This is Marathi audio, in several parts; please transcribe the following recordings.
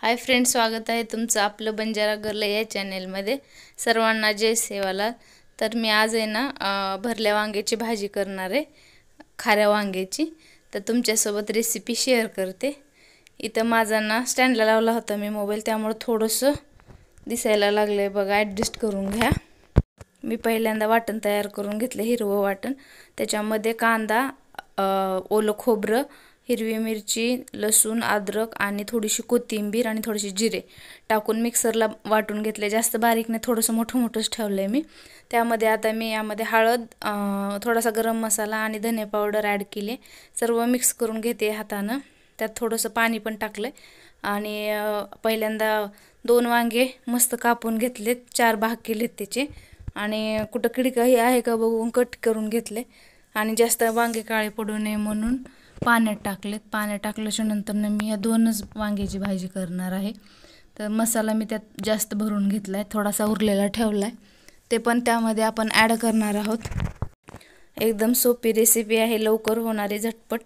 हाय फ्रेंड्स, स्वागत आहे तुमचं आपलं बंजारा गर्ल या चॅनेलमध्ये। सर्वांना जय सेवालाल। तर मी आज आहे ना भरल्या वांग्याची भाजी करणार आहे, खाऱ्या वांग्याची। तर तुमच्यासोबत रेसिपी शेअर करते। इथं माझा ना स्टँडला लावला होता मी मोबाईल, त्यामुळे थोडंसं दिसायला लागलंय बघा, ॲडजस्ट करून घ्या। मी पहिल्यांदा वाटण तयार करून घेतलं, हिरवं वाटण। त्याच्यामध्ये कांदा, ओलं खोबरं, हिरवी मिरची, लसूण, अद्रक आणि थोडीशी कोथिंबीर आणि थोडेसे जिरे टाकून मिक्सरला वाटून घेतले। जास्त बारीक नाही, थोडंसं मोठं ठेवलंय मी। त्यामध्ये आता मी यामध्ये हळद, थोडासा गरम मसाला आणि धने पावडर ॲड केले। सर्व मिक्स करून घेते हातानं। त्यात थोडंसं पाणी पण टाकलंय आणि पहिल्यांदा 2 वांगे मस्त कापून घेतलेत, 4 भाग केलेत त्याचे आणि कुठं किडकाही आहे का बघून कट करून घेतले। आणि जास्त वांगे काळे पडू नये म्हणून पाण्यात टाकलेत। पाण्यात टाकल्याच्या नंतर मी या 2च वांग्याची भाजी करणार आहे। तर मसाला मी त्यात जास्त भरून घेतलाय, थोडासा उरलेला ठेवलाय, ते पण त्यामध्ये आपण ॲड करणार आहोत। एकदम सोपी रेसिपी आहे, लवकर होणारी, झटपट,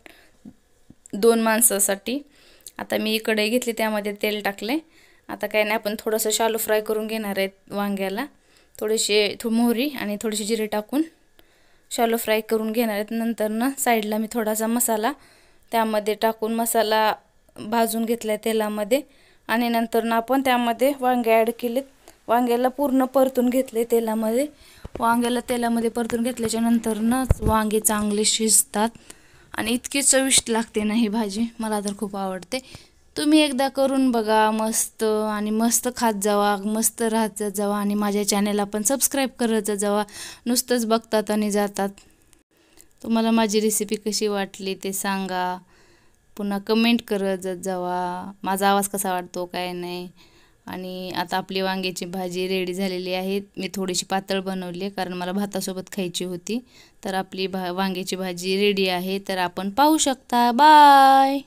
2 माणसासाठी। आता मी कढई घेतली, त्यामध्ये तेल टाकले। आता काय नाही, आपण थोडंसं शालो फ्राय करून घेणार आहे वांग्याला। थोडीशी मोहरी आणि थोडीशी जिरे टाकून शालो फ्राय करून घेणार आहेत। नंतर ना साईडला मी थोडासा मसाला त्यामध्ये टाकून मसाला भाजून घेतला तेलामध्ये आणि नंतर ना आपण त्यामध्ये वांगे ॲड केलेत। वांग्याला पूर्ण परतून घेतले तेलामध्ये। वांग्याला तेलामध्ये परतून घेतल्याच्या नंतर ना वांगे चांगले शिजतात आणि इतकी चविष्ट लागते ना ही भाजी, मला तर खूप आवडते। तुम्ही एकदा करून बघा, मस्त आणि मस्त खात जावा, मस्त राहत जावा आणि माझ्या चॅनेलला पण सबस्क्राईब करत जावा, नुसतंच बघतात आणि जातात। तुम्हाला माझी रेसिपी कशी वाटली ते सांगा, पुन्हा कमेंट करत जावा, माझा आवाज कसा वाटतो काय नाही। आणि आता आपली वांग्याची भाजी रेडी झालेली आहे। मी थोडीशी पातळ बनवली कारण मला भातासोबत खायची होती। तर आपली वांग्याची भाजी रेडी आहे, तर आपण पाहू शकता। बाय।